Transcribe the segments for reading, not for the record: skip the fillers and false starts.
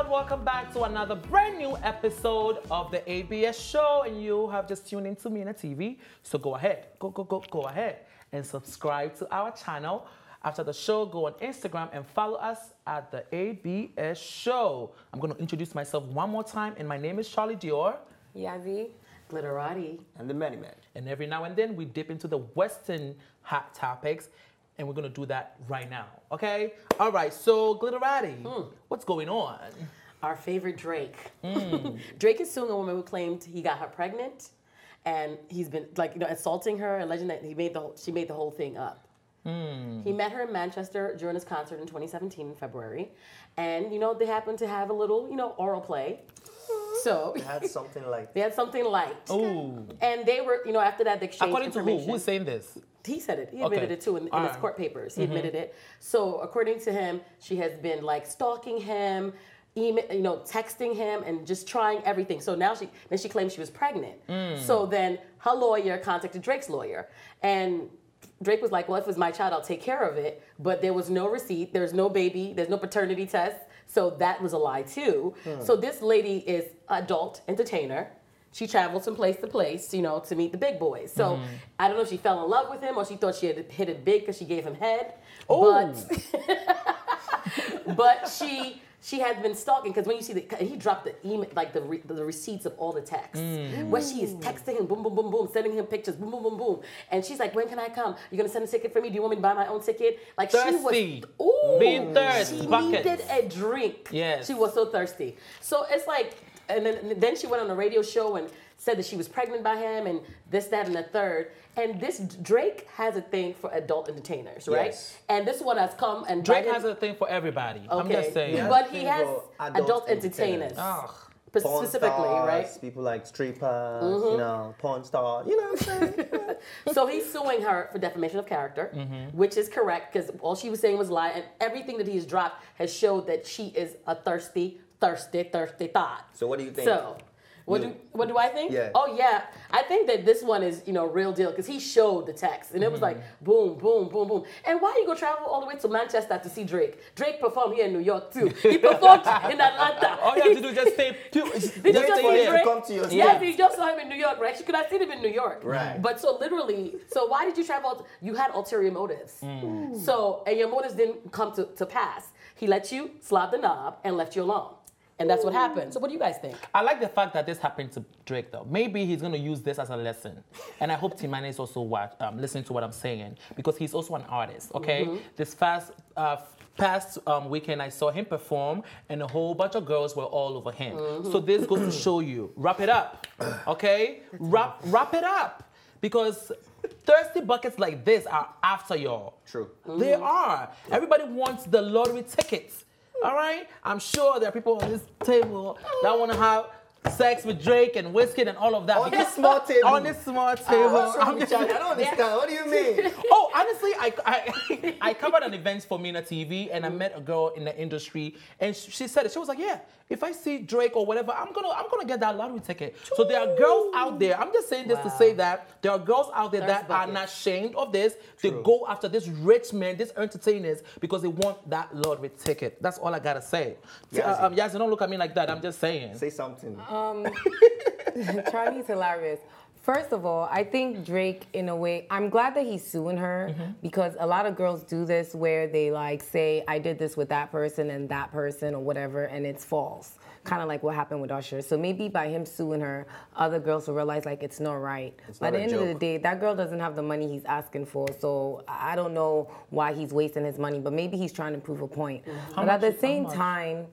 everyone, welcome back to another brand new episode of the ABS show, and you have just tuned into me on the TV, so go ahead, go ahead and subscribe to our channel. After the show, go on Instagram and follow us at the ABS show. I'm going to introduce myself one more time, and my name is Charlie Dior. Yavi, Glitterati, and the Manny Man. And every now and then we dip into the Western hot topics, and we're going to do that right now, okay? All right, so Glitterati, what's going on? our favorite Drake. Drake is suing a woman who claimed he got her pregnant, and he's been assaulting her, alleging that she made the whole thing up. He met her in Manchester during his concert in 2017 in February, and they happened to have a little oral play. So they had something like. Ooh. And they were, after that, they exchanged According information. to who? Who's saying this? He said it. He admitted it too in his court papers. He admitted it. So according to him, she has been stalking him, texting him, and just trying everything. So now she claims she was pregnant. So then her lawyer contacted Drake's lawyer, and Drake was like, well, if it's my child, I'll take care of it. But there was no receipt. There's no baby. There's no paternity test. So that was a lie too. So this lady is an adult entertainer. She travels from place to place, to meet the big boys. So I don't know if she fell in love with him or she thought she had hit it big because she gave him head. But she had been stalking, because when you see he dropped the email, the receipts of all the texts, where she is texting him, boom, boom, boom, boom, sending him pictures, boom, boom, boom, boom, and she's like, when can I come? You're gonna send a ticket for me? Do you want me to buy my own ticket? Thirsty. She was, being thirsty. She Buckets. needed a drink. Yes. She was so thirsty. So it's and then she went on a radio show and said that she was pregnant by him and this, that, and the third. And this Drake has a thing for adult entertainers, right? Yes. And this one has come and Drake has a thing for everybody. Okay. I'm just saying. Yeah. But he has adult entertainers. entertainers. Porn Specifically, stars, right? People like strippers, porn stars, what I'm saying? So he's suing her for defamation of character, which is correct, because all she was saying was lie, and everything that he's dropped has showed that she is a thirsty thought. So what do you think? So, what do I think? Yeah. Oh yeah, I think that this one is real deal, because he showed the text and it was like boom, boom, boom, boom. And why you go travel all the way to Manchester to see Drake? Drake performed here in New York too. He performed in Atlanta. All you have to do is just stay. Did you just see Drake? Come to your Yes, you just saw him in New York, right? She could have seen him in New York. Right. But so why did you travel? You had ulterior motives. So, and your motives didn't come to pass. He let you slap the knob and left you alone. And that's what happened. So what do you guys think? I like the fact that this happened to Drake, though. Maybe he's going to use this as a lesson. And I hope Timane is also listening to what I'm saying, because he's also an artist, okay? This past weekend, I saw him perform, and a whole bunch of girls were all over him. So this goes to show you, wrap it up, okay? Wrap it up, because thirsty buckets like this are after y'all. True. They are. Everybody wants the lottery tickets. All right? I'm sure there are people on this table that want to have sex with Drake and whiskey and all of that. On this small table. On this small table. What's wrong with you? I don't understand. What do you mean? Oh, honestly, I covered an event for Mina TV, and I met a girl in the industry, and she said it. She was like, yeah, if I see Drake or whatever, I'm gonna get that lottery ticket. So there are girls out there. I'm just saying this to say that there are girls out there that are not ashamed of this. They go after this rich man, these entertainers, because they want that lottery ticket. That's all I gotta say. Yazzie, don't look at me like that. I'm just saying. Say something. Charlie's hilarious. First of all, I think Drake, in a way, I'm glad that he's suing her, because a lot of girls do this where they say, I did this with that person and that person or whatever, and it's false. Kind of like what happened with Usher. So maybe by him suing her, other girls will realize it's not right. But at the end of the day, that girl doesn't have the money he's asking for. So I don't know why he's wasting his money, but maybe he's trying to prove a point. But at the same time,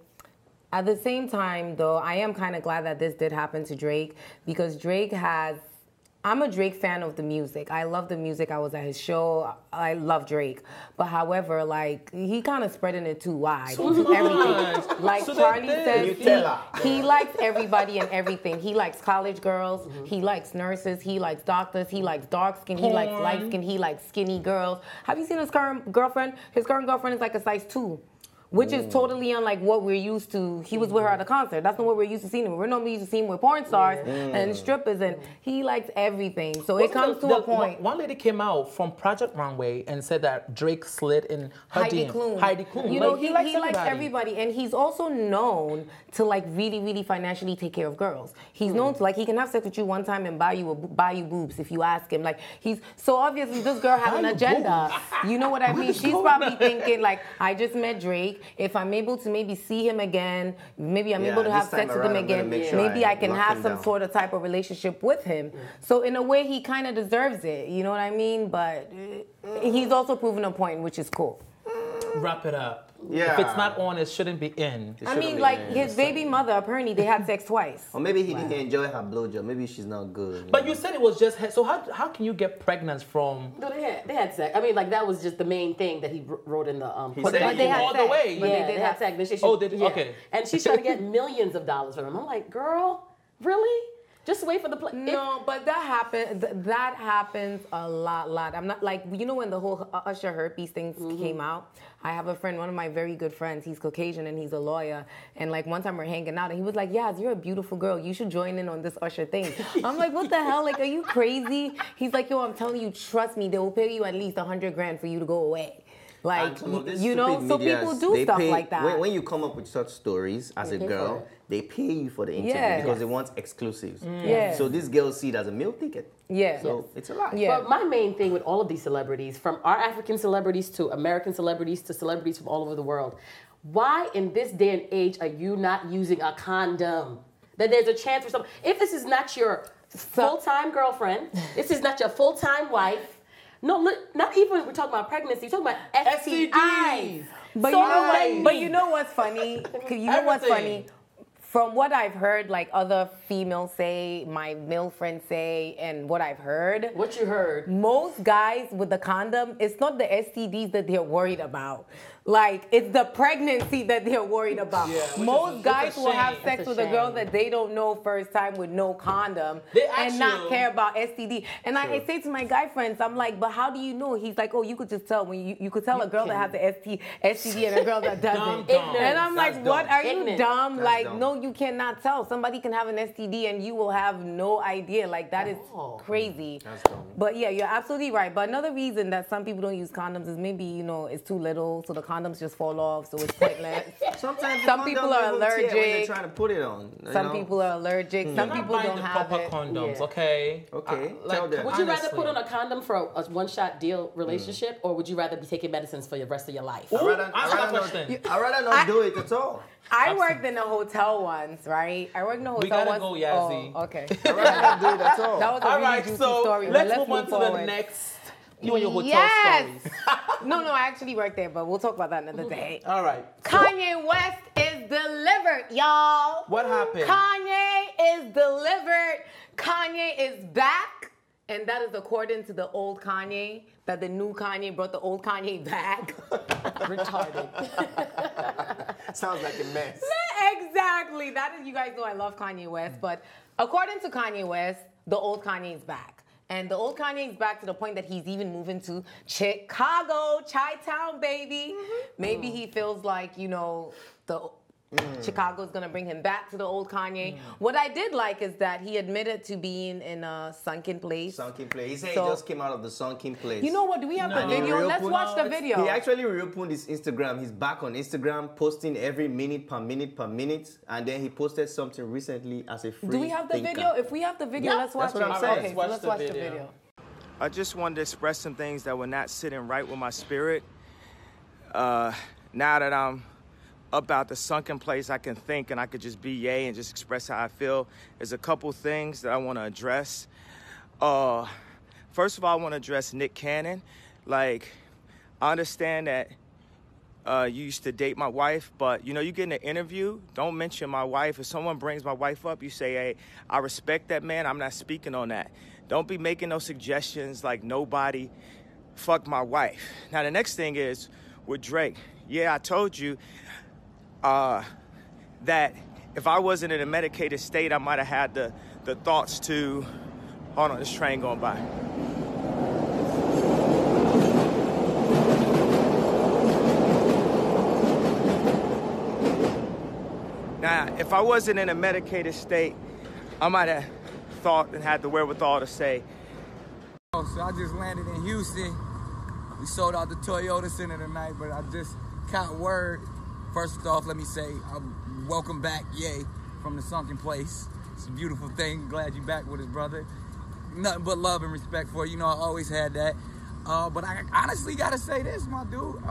though, I am kind of glad that this did happen to Drake, because I'm a Drake fan of the music. I love the music. I was at his show. I love Drake. But however, he kind of spreading it too wide. Everything. Like Charlie says, he likes everybody and everything. He likes college girls. He likes nurses. He likes doctors. He likes dark skin. He likes light skin. He likes skinny girls. Have you seen his current girlfriend? His current girlfriend is like a size 2. which is totally unlike what we're used to. He was with her at a concert. That's not what we're used to seeing him. We're normally used to seeing him with porn stars and strippers, and he likes everything. So it comes to a point. One lady came out from Project Runway and said that Drake slid in her Heidi DM. Klum. Heidi Klum. You know, Like, he likes everybody, and he's also known to like really, really financially take care of girls. He's known to like he can have sex with you one time and buy you boobs if you ask him. Like so obviously this girl has an agenda. You know what I mean? She's probably thinking like, I just met Drake. If I'm able to maybe see him again, maybe I'm able to have sex with him again, maybe I can have some sort of type of relationship with him. So in a way, he kind of deserves it. You know what I mean? But he's also proven a point, which is cool. Wrap it up. Yeah. If it's not on, it shouldn't be in. I mean, like his baby mother, apparently they had sex twice. Or maybe he didn't enjoy her blowjob. Maybe she's not good. But you said it was just so. How can you get pregnant from? No, they had sex. I mean, like that was just the main thing that he wrote in the. But they had all the way. Yeah, they had sex. Okay. And she's trying to get millions of dollars from him. I'm like, girl, really? Just wait for the play. No, but that happens a lot. I'm not like, you know, when the whole Usher herpes thing came out, I have a friend, one of my very good friends, he's Caucasian and he's a lawyer, and like one time we're hanging out and he was like, Yaz, you're a beautiful girl, you should join in on this Usher thing. I'm like, what the hell, like, are you crazy? He's like, yo, I'm telling you, trust me, they will pay you at least $100,000 for you to go away. Like, you know, so people do stuff like that. When you come up with such stories as a girl, they pay you for the interview because they want exclusives. Yeah. So this girl see it as a meal ticket. Yeah. So it's a lot. Yeah. But my main thing with all of these celebrities, from our African celebrities to American celebrities to celebrities from all over the world, why in this day and age are you not using a condom? That there's a chance for some. If this is not your full-time girlfriend, this is not your full-time wife. No, look, not even when we're talking about pregnancy. We're talking about STIs. But so you know what? But you know what's funny? You know what's funny? From what I've heard, like other females say, my male friends say, and what I've heard. What you heard? Most guys with the condom, it's not the STDs that they're worried about. Like, it's the pregnancy that they're worried about. Yeah, most guys will have sex with a girl that they don't know first time with no condom and not care about STD. And I say to my guy friends, I'm like, but how do you know? He's like, oh, you could just tell. When you could tell a girl that has the STD and a girl that doesn't. And I'm like, what? Are you dumb? Like, no, you cannot tell. Somebody can have an STD and you will have no idea. Like, that is crazy. That's dumb. But yeah, you're absolutely right. But another reason that some people don't use condoms is maybe, you know, it's too little, so the condoms just fall off, so it's pointless. Sometimes some people are allergic. When they're trying to put it on. Some people are allergic. Some people don't have proper condoms. Okay. Tell them. Would you rather put on a condom for a one-shot deal relationship, or would you rather be taking medicines for the rest of your life? I'd rather not do it at all. I worked in a hotel once, right? I worked in a hotel once. We gotta go, Yazzie. Oh, okay. I'd rather not do it at all. That was a really juicy story. Let's move on to the next. You and your hotel stories. No, I actually worked there, but we'll talk about that another day. All right. Kanye West is delivered, y'all. What happened? Kanye is delivered. Kanye is back. And that is according to the old Kanye, that the new Kanye brought the old Kanye back. Retarded. Sounds like a mess. Exactly. That is, you guys know I love Kanye West. But according to Kanye West, the old Kanye is back. And the old Kanye is back to the point that he's even moving to Chicago, Chi-Town, baby. Maybe he feels like, you know, Chicago's gonna bring him back to the old Kanye. What I did like is that he admitted to being in a sunken place. Sunken place. He said he just came out of the sunken place. You know what? Do we have the video? Let's watch the video. He actually reopened his Instagram. He's back on Instagram, posting every minute per minute per minute. And then he posted something recently as a free Do we have the video? If we have the video, let's watch it. That's what I'm saying. Okay, so let's watch the video. I just wanted to express some things that were not sitting right with my spirit. Now that I'm about the sunken place, I can think and I could just be yay and just express how I feel. There's a couple things that I want to address. First of all, I want to address Nick Cannon. Like, I understand that you used to date my wife, but, you know, you get in an interview, don't mention my wife. If someone brings my wife up, you say, hey, I respect that man. I'm not speaking on that. Don't be making no suggestions like nobody fucked my wife. Now, the next thing is with Drake. Yeah, I told you that if I wasn't in a medicated state, I might have had the thoughts to, hold on, this train going by. Now, if I wasn't in a medicated state, I might have thought and had the wherewithal to say. So I just landed in Houston. We sold out the Toyota Center tonight, but I just caught word. First off, let me say, welcome back, Ye, from the sunken place. It's a beautiful thing. Glad you back with us, brother. Nothing but love and respect for you. You know, I always had that. But I honestly gotta say this, my dude.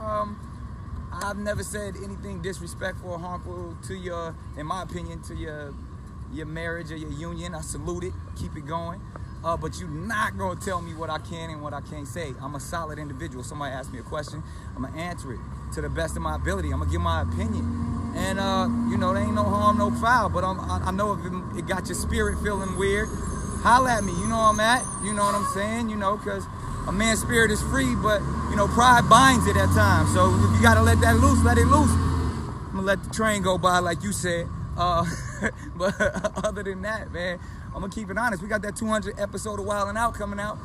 I've never said anything disrespectful or harmful to your, in my opinion, to your marriage or your union. I salute it. Keep it going. But you're not gonna tell me what I can and what I can't say. I'm a solid individual. Somebody asks me a question, I'm gonna answer it to the best of my ability. I'm gonna give my opinion. And you know, there ain't no harm, no foul. But I know if it got your spirit feeling weird, holla at me. You know where I'm at. You know what I'm saying? You know, because a man's spirit is free, but you know, pride binds it at times. So if you gotta let that loose, let it loose. I'm gonna let the train go by, like you said. But other than that, man, I'm gonna keep it honest. We got that 200 episode of Wild 'N Out coming out.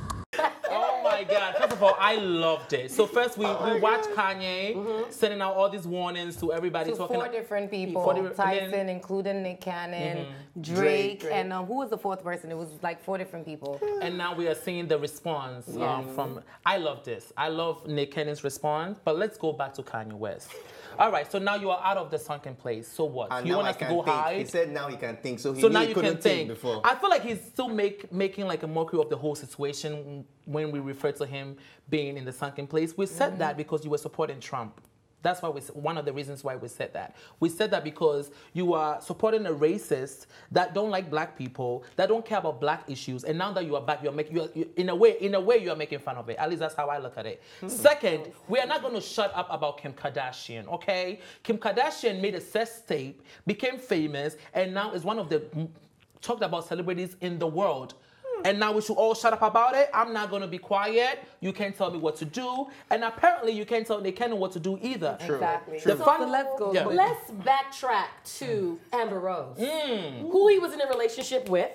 Oh my God! First of all, I loved it. So first we watched Kanye sending out all these warnings to everybody. To talking 4 different people. Tyson, Tyson, including Nick Cannon, Drake, and who was the 4th person? It was like 4 different people. And now we are seeing the response from. I love this. I love Nick Cannon's response. But let's go back to Kanye West. All right, so now you are out of the sunken place. So what? And you now want I us to can go think. hide? He said now he can think. So now you couldn't can think. Before. I feel like he's still making like a mockery of the whole situation when we refer to him being in the sunken place. We said that because you were supporting Trump. That's why one of the reasons why we said that. We said that because you are supporting a racist that don't like black people, that don't care about black issues, and now that you are back, you're in a way you are making fun of it. At least that's how I look at it. Second, we are not going to shut up about Kim Kardashian, okay? Kim Kardashian made a sex tape, became famous, and now is one of the talked about celebrities in the world. And now we should all shut up about it. I'm not going to be quiet. You can't tell me what to do. And apparently you can't tell Nick Cannon what to do either. True. Exactly. So let's go. Yeah. Let's backtrack to Amber Rose, who he was in a relationship with,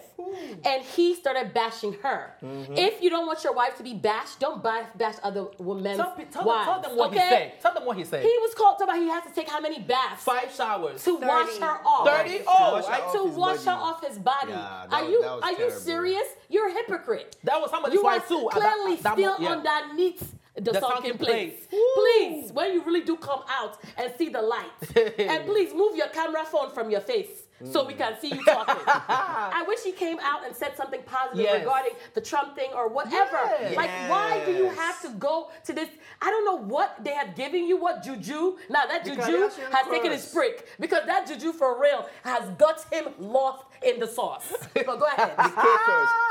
and he started bashing her. If you don't want your wife to be bashed, don't bash other women's wives. Tell them what he said. Tell them what he said. He was called about he has to take how many baths? 5 showers. To wash her off. 30? Oh, to wash her off his body. Yeah, are you serious? You're a hypocrite. That was somebody's wife too. You are clearly still underneath the sunken place. Please, when you really do come out and see the light, and please move your camera phone from your face so we can see you talking. I wish he came out and said something positive regarding the Trump thing or whatever. Like, why do you have to go to this? I don't know what they have given you, what juju. Now, that juju has taken his prick because that juju for real has got him lost in the sauce. But go ahead.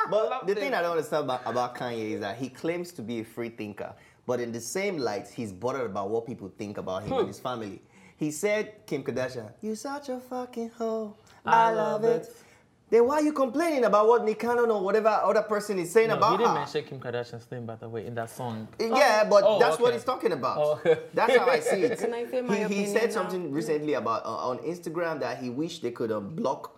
But the thing I don't understand about Kanye is that he claims to be a free thinker, but in the same light, he's bothered about what people think about him and his family. He said, Kim Kardashian, you such a fucking hoe. I love it. Then why are you complaining about what Nick Cannon or whatever other person is saying about her? He didn't mention Kim Kardashian's name, by the way, in that song. Yeah, but that's what he's talking about. That's how I see it. Can I say my opinion He said now? something recently about on Instagram that he wished they could block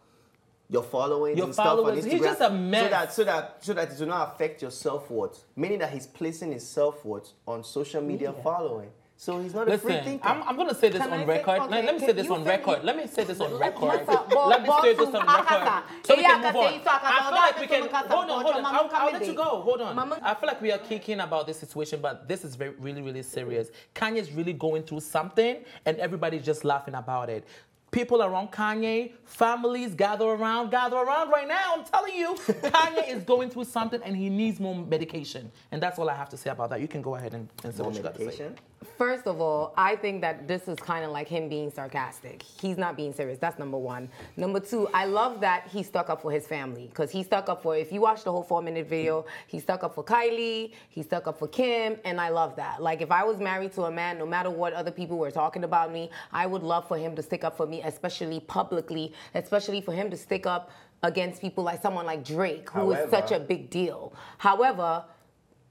your following and stuff on Instagram. He's just a mess. So that it will not affect your self-worth. Meaning that he's placing his self-worth on social media following. So he's not a free thinker. I'm going to say this on record. Let me say this on record. Let me say this on record. Let me say this on record. So we can move on. I feel like we can... Hold on. I'll let you go. Hold on. I feel like we are kicking about this situation, but this is really, really serious. Kanye's really going through something, and everybody's just laughing about it. People around Kanye, families gather around right now. I'm telling you, Kanye is going through something and he needs more medication. And that's all I have to say about that. You can go ahead and say what you got to say. First of all, I think that this is kind of like him being sarcastic. He's not being serious. That's number one. Number two, I love that he stuck up for his family because he stuck up for, if you watch the whole 4-minute video, he stuck up for Kylie, he stuck up for Kim, and I love that. Like, if I was married to a man, no matter what other people were talking about me, I would love for him to stick up for me, especially publicly, especially for him to stick up against people like someone like Drake, who is such a big deal. However,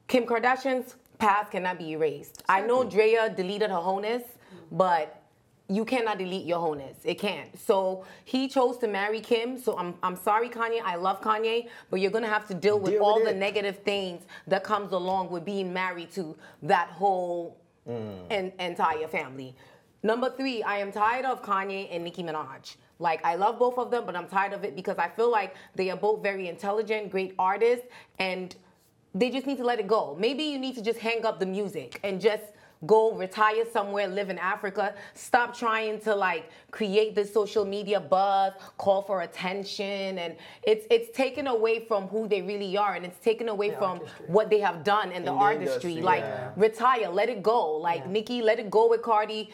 Kim Kardashian's past cannot be erased. I know Drea deleted her wholeness, but you cannot delete your wholeness. It can't. So he chose to marry Kim. So I'm sorry, Kanye. I love Kanye, but you're gonna have to deal with all the negative things that comes along with being married to that whole entire family. Number 3, I am tired of Kanye and Nicki Minaj. Like, I love both of them, but I'm tired of it because I feel like they are both very intelligent, great artists, and they just need to let it go. Maybe you need to just hang up the music and just go retire somewhere, live in Africa. Stop trying to like create this social media buzz, call for attention, and it's taken away from who they really are, and it's taken away from what they have done in the artistry. Like, retire, let it go. Like, Nicki, let it go with Cardi.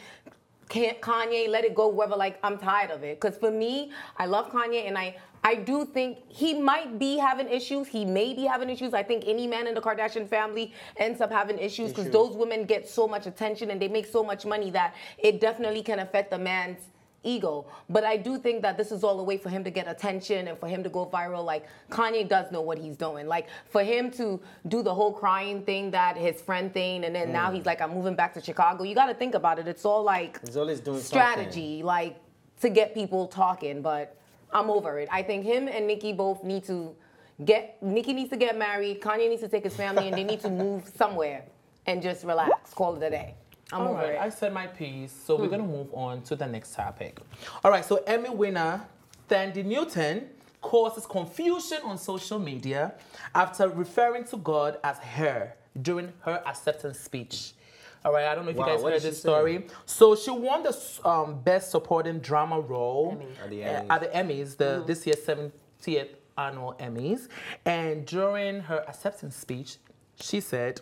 Kanye, let it go, whoever. Like, I'm tired of it. Because for me, I love Kanye, and I do think he might be having issues. He may be having issues. I think any man in the Kardashian family ends up having issues because those women get so much attention and they make so much money that it definitely can affect the man's ego. But I do think that this is all a way for him to get attention and for him to go viral. Like, Kanye does know what he's doing. Like, for him to do the whole crying thing, that his friend thing, and then now he's like, I'm moving back to Chicago. You got to think about it. It's all like he's always doing strategy, like to get people talking. But I'm over it. I think him and Nicki both need to Nicki needs to get married. Kanye needs to take his family and they need to move somewhere and just relax. Call it a day. I'm over it. I said my piece, so we're going to move on to the next topic. All right, so Emmy winner Thandie Newton causes confusion on social media after referring to God as her during her acceptance speech. All right, I don't know if you guys heard this story. So she won the Best Supporting Drama role at the Emmys, this year's 70th annual Emmys. And during her acceptance speech, she said,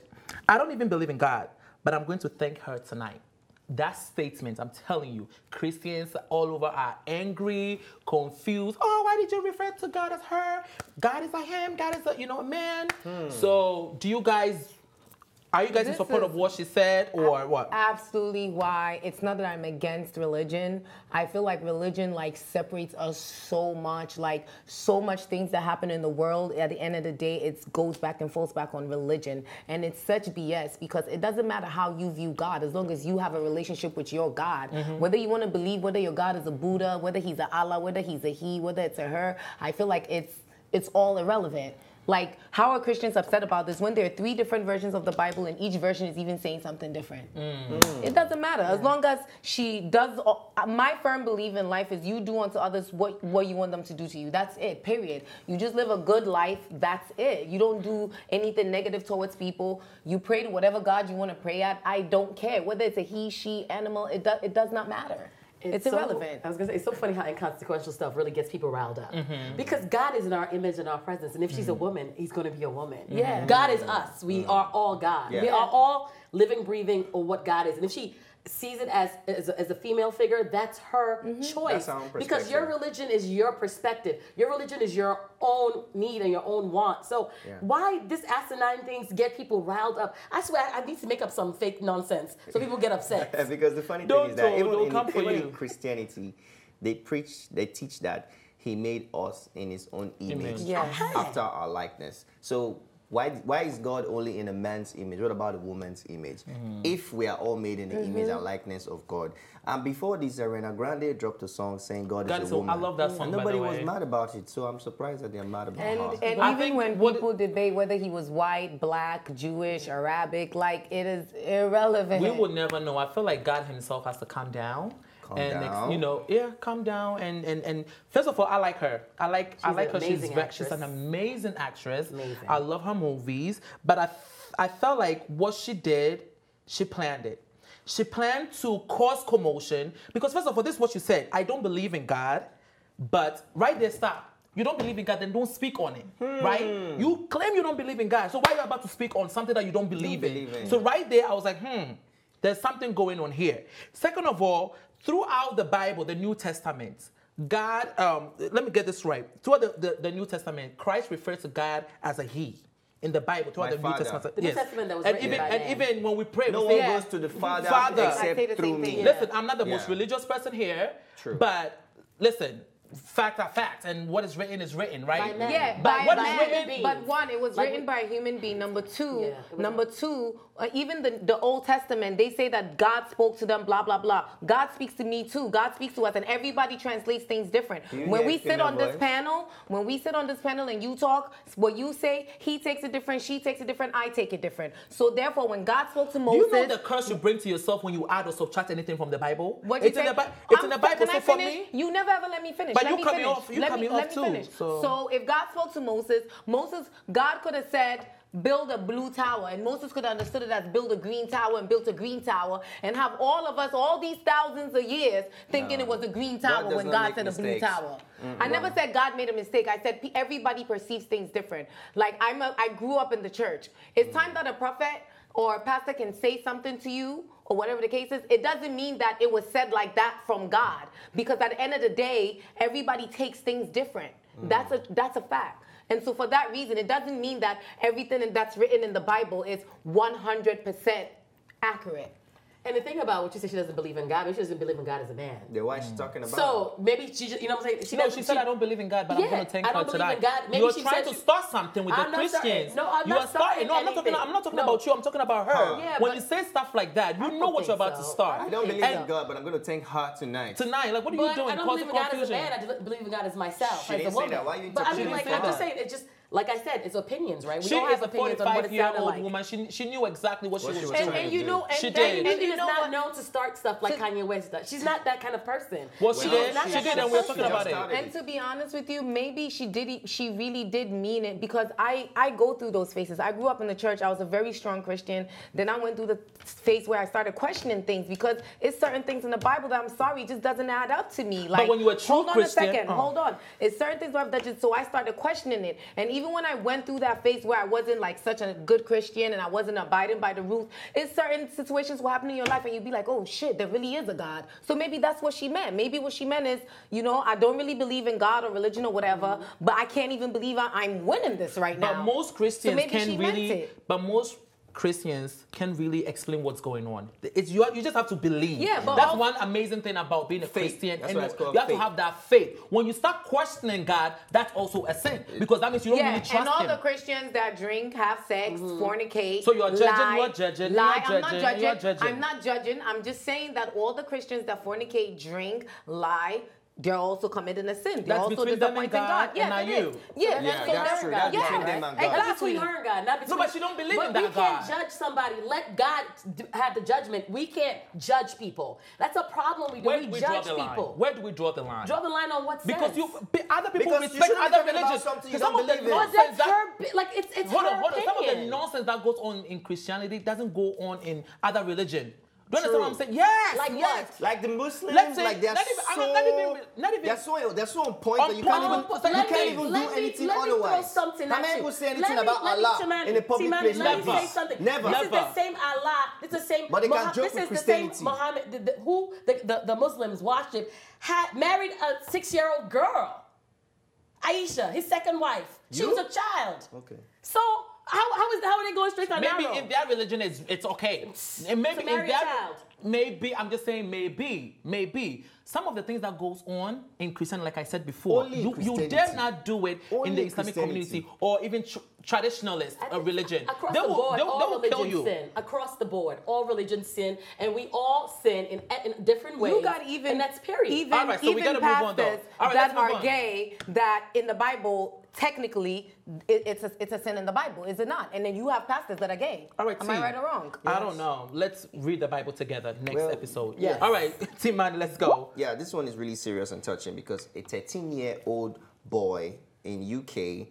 I don't even believe in God, but I'm going to thank her tonight. That statement, I'm telling you, Christians all over are angry, confused. Oh, why did you refer to God as her? God is a him, God is a man. So are you guys in support of what she said or what? Absolutely why. It's not that I'm against religion. I feel like religion like separates us so much. Like, so much things that happen in the world, at the end of the day, it goes back and falls back on religion. And it's such BS because it doesn't matter how you view God as long as you have a relationship with your God. Whether you want to believe whether your God is a Buddha, whether he's a Allah, whether he's a he, whether it's a her, I feel like it's all irrelevant. Like, how are Christians upset about this when there are 3 different versions of the Bible and each version is even saying something different? It doesn't matter. As long as she does, my firm belief in life is you do unto others what you want them to do to you. That's it, period. You just live a good life, that's it. You don't do anything negative towards people. You pray to whatever God you want to pray at. I don't care. Whether it's a he, she, animal, it does not matter. It's irrelevant. I was going to say, it's so funny how inconsequential stuff really gets people riled up. Because God is in our image and our presence. And if she's a woman, he's going to be a woman. Yeah. God is us. We are all God. Yeah. We are all living, breathing, or what God is. And if she sees it as a female figure, that's her choice. That's because your religion is your perspective. Your religion is your own need and your own want. So why this asinine things get people riled up? I swear I need to make up some fake nonsense so people get upset. Because the funny thing is that even in Christianity, they teach that he made us in his own image after our likeness. So why is God only in a man's image? What about a woman's image? If we are all made in the image and likeness of God. And before this, Ariana Grande dropped a song saying God is a woman. I love that song, and nobody was mad about it, so I'm surprised that they're mad about it. And even when people debate whether he was white, black, Jewish, Arabic, like, it is irrelevant. We would never know. I feel like God himself has to calm down. Calm down. And first of all, I like her. I like her. She's an amazing actress. I love her movies. But I felt like what she did, she planned it. She planned to cause commotion because first of all, this is what you said. I don't believe in God, but right there, stop. You don't believe in God, then don't speak on it, right? You claim you don't believe in God, so why are you about to speak on something that you don't believe in? So right there, I was like, there's something going on here. Second of all, throughout the Bible, the New Testament, God, let me get this right. Throughout the New Testament, Christ refers to God as a he. In the Bible, throughout the New Testament. The New Testament that was written and even when we pray, no one goes to the Father except through me. Listen, I'm not the most religious person here, but listen, facts are facts, and what is written, right? Yeah, but what is written? But one, it was written by a human being. Number two, even the Old Testament, they say that God spoke to them, blah, blah, blah. God speaks to me too. God speaks to us, and everybody translates things different. When we sit on this panel, and you talk, what you say, he takes it different, she takes it different, I take it different. So therefore, when God spoke to Moses... Do you know the curse you bring to yourself when you add or subtract anything from the Bible? It's in the Bible, so for me... You never ever let me finish. But let you cut me off. You cut me off too. Finish. So if God spoke to Moses, God could have said, build a blue tower, and Moses could have understood it as build a green tower and built a green tower, and have all of us, all these thousands of years, thinking it was a green tower when God said a blue tower. I never said God made a mistake. I said everybody perceives things different. Like I grew up in the church. It's time that a prophet or a pastor can say something to you, or whatever the case is, it doesn't mean that it was said like that from God. Because at the end of the day, everybody takes things different. That's a fact. And so for that reason, it doesn't mean that everything that's written in the Bible is 100% accurate. And the thing about what you said, she doesn't believe in God, maybe she doesn't believe in God as a man. Then why is she talking about? So maybe she just, you know what I'm saying? She said, I don't believe in God, but I'm going to thank her tonight. You're trying to start something with the Christians. No, I'm not starting. No, I'm not talking about you. I'm talking about her. Yeah, when you say stuff like that, you know what you're about to start. I don't believe in God, but I'm going to thank her tonight. Like, what are you doing? I don't believe in God as a man. I believe in God as myself, as a woman. Why you but I mean, like, I'm just saying, it's just. Like I said, it's opinions, right? We all have opinions on what it sounded like. Woman. She knew exactly what she was trying to do. And you know, she did. And is not known to start stuff like Kanye West does. She's not that kind of person. Well, she did, and we're talking about it. And to be honest with you, maybe she really did mean it, because I go through those phases. I grew up in the church. I was a very strong Christian. Then I went through the phase where I started questioning things, because it's certain things in the Bible that, I'm sorry, just doesn't add up to me. Like, but when you were a true Christian, hold on. It's certain things that just, so I started questioning it. And even when I went through that phase where I wasn't like such a good Christian and I wasn't abiding by the rules, it's certain situations will happen in your life and you'd be like, oh shit, there really is a God. So maybe that's what she meant. Maybe what she meant is, you know, I don't really believe in God or religion or whatever, but I can't even believe I'm winning this right now. But most Christians most Christians can really explain what's going on. You just have to believe. Yeah, but that's one amazing thing about being a Christian. That's and you have to have that faith. When you start questioning God, that's also a sin, because that means you don't really trust and all him. the Christians that drink, have sex, fornicate, so you're judging, lie, you're judging, lie. you're judging. I'm not judging. I'm just saying that all the Christians that fornicate, drink, lie, they're also committing a sin. They're also disappointing God. Yeah, not you. Yeah, that's true. That's between them and God. That's between her and God, not between. No, but she don't believe in that God. But we can't God. judge somebody. Let God have the judgment. We can't judge people. That's a problem we do. We judge people. Where do we draw the line? Draw the line on what sense? Because other people respect other religions. Some of the nonsense it's hold on. opinion. Some of the nonsense that goes on in Christianity doesn't go on in other religion. Do you understand what I'm saying? Yes. Like yes. what? Like the Muslims, Let's say, like they're so on point that you can't even do anything otherwise. Let me throw something at you. How will say anything about Allah in a public place? Let me say something. Never. This is the same Allah. This is the same. But they can joke with Christianity. This is the same Muhammad, who the Muslims worship, married a 6-year-old girl, Aisha, his second wife. She was a child. Okay. So. How are they going straight on Maybe narrow? if their religion it's okay. And maybe if that, maybe I'm just saying maybe some of the things that goes on in Christianity, like I said before, you dare not do it in the Islamic community or even traditionalist religion. Across they the board, all will kill you. sin. Across the board, all religions sin, and we all sin in different ways. You got even, and that's period. Even, all right, so we gotta move on, though. All right, that are gay, that in the Bible, technically, it's a sin in the Bible, is it not? And then you have pastors that are gay. All right, am I right or wrong? I don't know. Let's read the Bible together next episode. Yes. All right, Team Man, let's go. Yeah, this one is really serious and touching because a 13-year-old boy in UK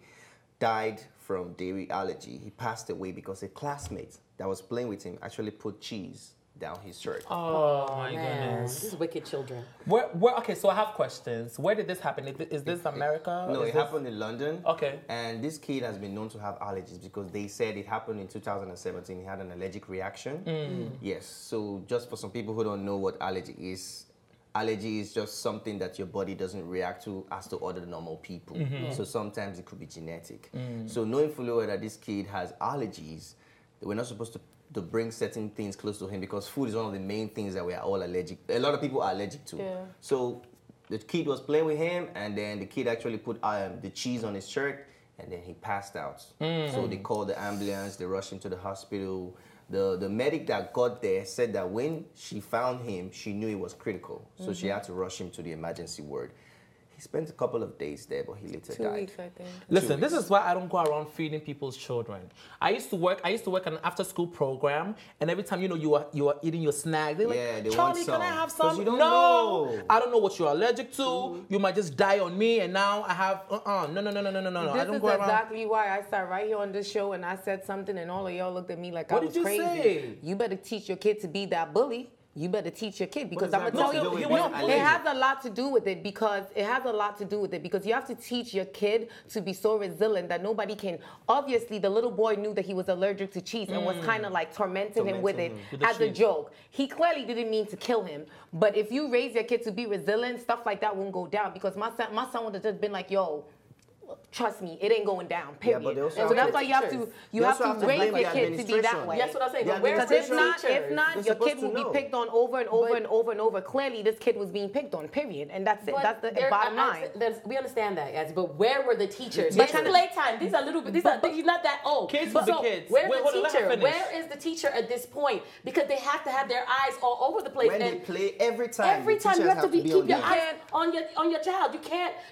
died from dairy allergy. He passed away because a classmate that was playing with him actually put cheese down his shirt. Oh my goodness. These wicked children. Okay, so I have questions. Where did this happen? Is this America? No, it happened in London. Okay. And this kid has been known to have allergies because they said it happened in 2017. He had an allergic reaction. Yes. So just for some people who don't know what allergy is just something that your body doesn't react to as to other normal people. So sometimes it could be genetic. So knowing fully well that this kid has allergies, we're not supposed to bring certain things close to him because food is one of the main things that we are all allergic. A lot of people are allergic to. Yeah. So the kid was playing with him, and then the kid actually put the cheese on his shirt, and then he passed out. So they called the ambulance. They rushed him to the hospital. The medic that got there said that when she found him, she knew it was critical. So she had to rush him to the emergency ward. He spent a couple of days there, but he later died. 2 weeks, I think. Listen, this is why I don't go around feeding people's children. I used to work on an after-school program, and every time you are eating your snack, they're like, they Charlie, want can I have 'Cause some? you don't No, know. I don't know what you're allergic to. You might just die on me, and now I have no. I This don't is go around. exactly why I sat right here on this show and I said something and all of y'all looked at me like I What was did you crazy. say? You better teach your kid to be that bully. You better teach your kid because does I'm that gonna tell got to do you, with being it allergic? has a lot to do with it because you have to teach your kid to be so resilient that nobody can. Obviously, the little boy knew that he was allergic to cheese and was kind of like tormenting him with it With the as a cheese. joke. He clearly didn't mean to kill him, but if you raise your kid to be resilient, stuff like that won't go down because my son would have just been like, yo. Trust me, it ain't going down. Period. but they also and so have that's to- why you have to blame raise the your kid to be that administration. way. That's what I'm saying. The But where's Because the if not, They're your supposed kid to will know. be picked on over and over and over and over. Clearly, this kid was being picked on. Period. And that's it. But That's the there- bottom I- line. we understand that, guys. But where were the teachers? But It's playtime. These are little bit. He's not that old. Kids But will be so kids. Where's Wait, hold on, the let her teacher? finish. Where is the teacher at this point? Because they have to have their eyes all over the place. When they and play every time, every the time you teachers have to keep on your them. eyes on your child.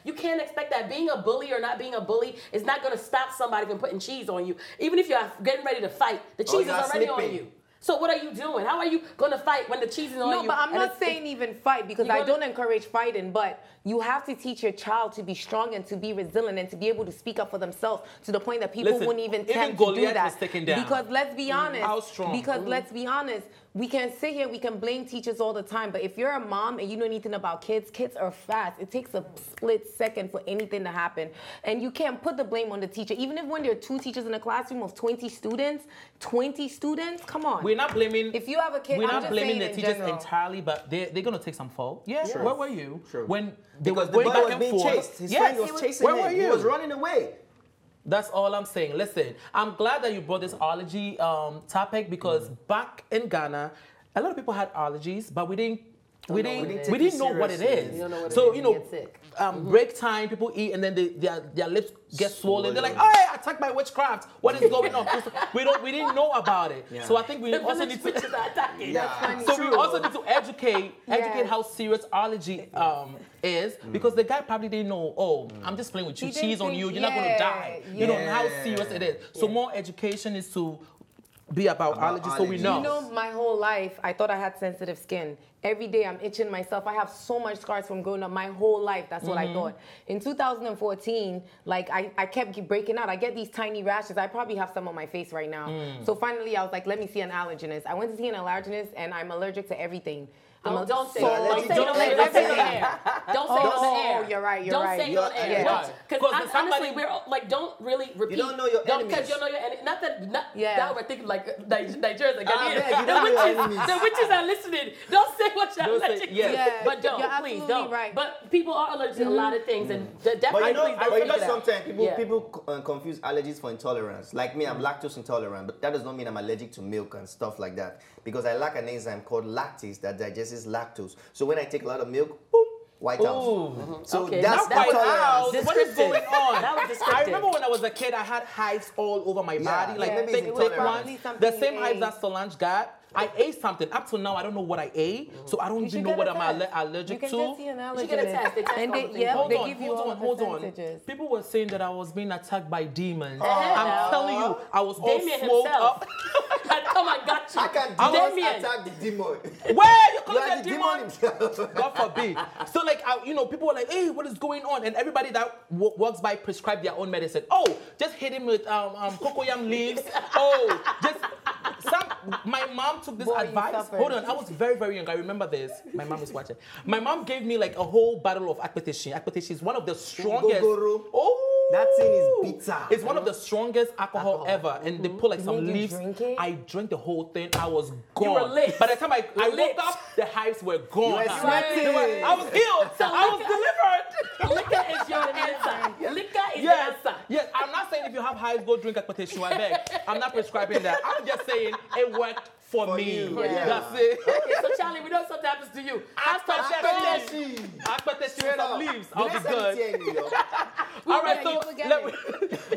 You can't expect that being a bully or not being a bully is not going to stop somebody from putting cheese on you. Even if you're getting ready to fight, the cheese is you're already on sleeping. you. So what are you doing? How are you going to fight when the cheese is on you? No, but I'm and not it's- saying even fight because You're I gonna- don't encourage fighting, but you have to teach your child to be strong and to be resilient and to be able to speak up for themselves to the point that people Listen, wouldn't even even attempt to do Goliath that. was taken down. Because let's be honest. How strong? Because let's be honest, we can sit here, we can blame teachers all the time, but if you're a mom and you know anything about kids, kids are fast. It takes a split second for anything to happen. And you can't put the blame on the teacher. Even if when there are 2 teachers in a classroom of 20 students, come on. We're not blaming. If you have a kid, we're I'm not just blaming saying the in teachers general. entirely, but they're gonna take some fault. Yeah. Sure. Where were you Sure. when they were Because the going boy back was and being forth? chased. His Yes, friend was chasing where him. were you? He was running away. That's all I'm saying. Listen, I'm glad that you brought this allergy topic because back in Ghana, a lot of people had allergies, but we didn't know what it is. We don't know what it So is. you You know, get sick. break time, people eat, and then their lips get swollen. They're like, "Oh, I attacked by witchcraft. What is going on?" we didn't know about it. Yeah. So I think we The also village need witches to. are attacking. Yeah. So we also need to educate Yes. how serious allergy is because the guy probably didn't know. Oh, I'm just playing with you, He didn't cheese on think- you. You're not going to die. You know how serious it is. So more education is to be about allergies, so we allergies. know. You know, my whole life, I thought I had sensitive skin. Every day I'm itching myself. I have so much scars from growing up. My whole life, that's what I thought. In 2014, like I kept breaking out. I get these tiny rashes. I probably have some on my face right now. So finally, I was like, let me see an allergist. I went to see an allergist, and I'm allergic to everything. Don't say So it. Don't say it on allergic the to air. Don't say it on the air. Oh, you're right. Don't say it on the air. Yeah. Because Because somebody- honestly, we're like, don't really repeat. don't know your Because enemies. you don't know your enemy. Not that. Yeah. Now we're thinking like Nigerians are beg, you don't know your enemies. The witches are listening. Don't say what you're Don't say- allergic yes. to. Yeah, But don't. you're Please absolutely don't. right. But people are allergic to a lot of things, and definitely But you know, please don't I say know that. sometimes people Yeah. confuse allergies for intolerance. Like me, I'm lactose intolerant, but that does not mean I'm allergic to milk and stuff like that. Because I lack an enzyme called lactase that digests lactose. So when I take a lot of milk, boom, white house. Ooh. So Okay, that's that was Wow, intolerance. what is going on? That was descriptive. I remember when I was a kid, I had hives all over my body, like maybe thick, it's thick intolerance. ones. Something The you same hives ate. that Solange got. I ate something. Up till now, I don't know what I ate, so I don't You even should know get what a I'm test. allergic You can to. just see an allergist. should get a test. They test And all they, the yeah, things. they give you all the hold on. percentages. People were saying that I was being attacked by demons. no. I'm telling you, I was all Damien swelled himself. up. had come and got you. I can Damien. attack the demon. Where you You calling are that the demon? demon himself. God forbid. So like, people were like, hey, what is going on? And everybody that walks by prescribe their own medicine. Oh, just hit him with cocoyam leaves. Oh, just my mom took this Boy, you advice. suffered. Hold on, I was very, very young. I remember this. My mom is watching. My mom gave me like a whole bottle of akpeteshie. Akpeteshie is one of the strongest. Gogoro. Oh. That thing is bitter. It's one of the strongest alcohol ever. And they put like some made you leaves. drink it? I drank the whole thing. I was gone. were lit. By the time I Lit. woke up, the hives were gone. You were I sweating. was healed. I was delivered. Liquor is your answer. Liquor is Yes, the answer. yes. I'm not saying if you have hives, go drink akpeteshie. I beg. I'm not prescribing that. I'm just saying it worked for me. you, yeah. That's it. Okay, so Charlie, we know something happens to you. Hashtag Akpeteshie. expected to hear some leaves. I'll be good. All All right, so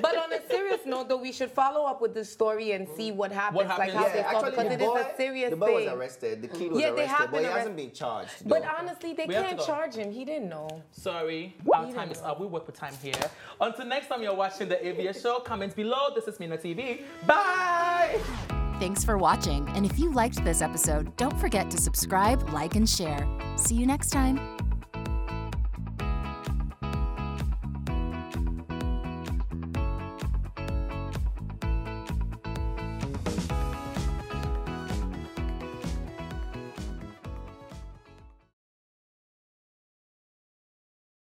but on a serious note, though, we should follow up with this story and see what happens. Like how they talk, because it is a serious thing. The boy was arrested. The kid was arrested, but he hasn't been charged. But honestly, they can't charge him. He didn't know. Sorry, our time is up. We work with time here. Until next time you're watching the ABS show, comment below. This is Mina TV. Bye! Thanks for watching. And if you liked this episode, don't forget to subscribe, like, and share. See you next time.